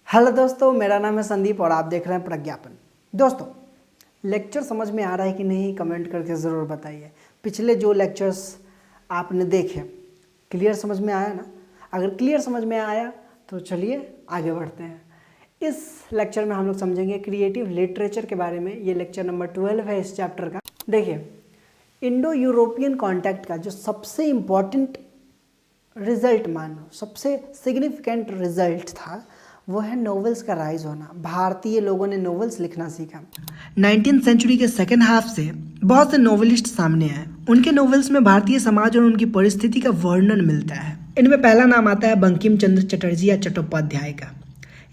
Hello दोस्तों, मेरा नाम है संदीप और आप देख रहे हैं प्रज्ञापन। दोस्तों, लेक्चर समझ में आ रहा है कि नहीं कमेंट करके ज़रूर बताइए। पिछले जो लेक्चर्स आपने देखे क्लियर समझ में आया ना? अगर क्लियर समझ में आया तो चलिए आगे बढ़ते हैं। इस लेक्चर में हम लोग समझेंगे क्रिएटिव लिटरेचर के बारे में। ये लेक्चर नंबर 12 है इस चैप्टर का। देखिए, इंडो यूरोपियन कॉन्टैक्ट का जो सबसे इम्पॉर्टेंट रिजल्ट मानो सबसे सिग्निफिकेंट रिजल्ट था वो है नॉवेल्स का राइज होना। भारतीय लोगों ने नॉवेल्स लिखना सीखा। 19th सेंचुरी के सेकेंड हाफ से बहुत से नॉवेलिस्ट सामने आए। उनके नॉवेल्स में भारतीय समाज और उनकी परिस्थिति का वर्णन मिलता है। इनमें पहला नाम आता है बंकिम चंद्र चटर्जी या चट्टोपाध्याय का।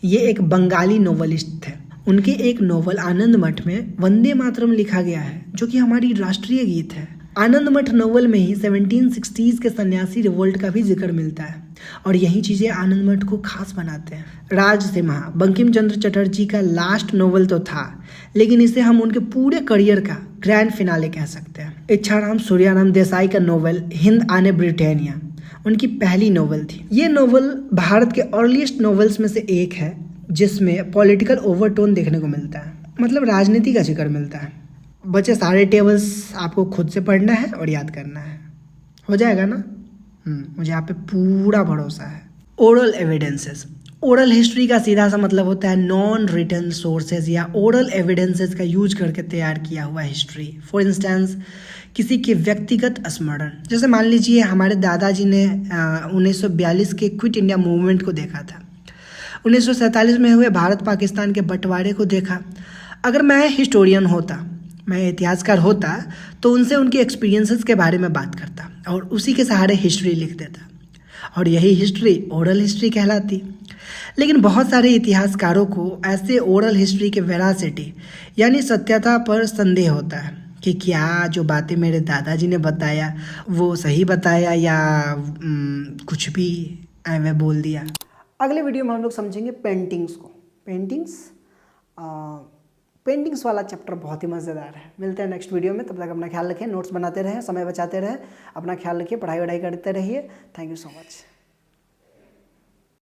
ये एक बंगाली नॉवेलिस्ट थे। उनके एक नॉवल आनंद मठ में वंदे मातरम लिखा गया है, जो कि हमारी राष्ट्रीय गीत है। आनंद मठ नॉवल में ही 1760s के सन्यासी रिवोल्ट का भी जिक्र मिलता है और यही चीज़ें आनंद मठ को खास बनाते हैं। राजसिम्हा बंकिम चंद्र चटर्जी का लास्ट नॉवल तो था, लेकिन इसे हम उनके पूरे करियर का ग्रैंड फिनाले कह सकते हैं। इच्छाराम सूर्याराम देसाई का नॉवल हिंद आने ब्रिटेनिया उनकी पहली नॉवल थी। ये नॉवल भारत के अर्लीस्ट नॉवेल्स में से एक है जिसमें पॉलिटिकल ओवरटोन देखने को मिलता है, मतलब राजनीति का जिक्र मिलता है। बचे सारे टेबल्स आपको खुद से पढ़ना है और याद करना है। हो जाएगा ना? मुझे आप पे पूरा भरोसा है। Oral evidences. ओरल हिस्ट्री का सीधा सा मतलब होता है नॉन रिटन सोर्सेज या ओरल एविडेंसेस का यूज करके तैयार किया हुआ हिस्ट्री। फॉर इंस्टेंस, किसी के व्यक्तिगत स्मरण। जैसे मान लीजिए हमारे दादाजी ने 1942 के क्विट इंडिया मूवमेंट को देखा था, 1947 में हुए भारत पाकिस्तान के बंटवारे को देखा। अगर मैं हिस्टोरियन होता, मैं इतिहासकार होता, तो उनसे उनके एक्सपीरियंसेस के बारे में बात करता और उसी के सहारे हिस्ट्री लिख देता, और यही हिस्ट्री ओरल हिस्ट्री कहलाती। लेकिन बहुत सारे इतिहासकारों को ऐसे ओरल हिस्ट्री के वेरासिटी यानी सत्यता पर संदेह होता है कि क्या जो बातें मेरे दादाजी ने बताया वो सही बताया या कुछ भी मैं बोल दिया। अगले वीडियो में हम लोग समझेंगे पेंटिंग्स को। पेंटिंग्स वाला चैप्टर बहुत ही मज़ेदार है। मिलते हैं नेक्स्ट वीडियो में। तब तक अपना ख्याल रखें, नोट्स बनाते रहें, समय बचाते रहें, अपना ख्याल रखिए, पढ़ाई वढ़ाई करते रहिए। Thank you so much.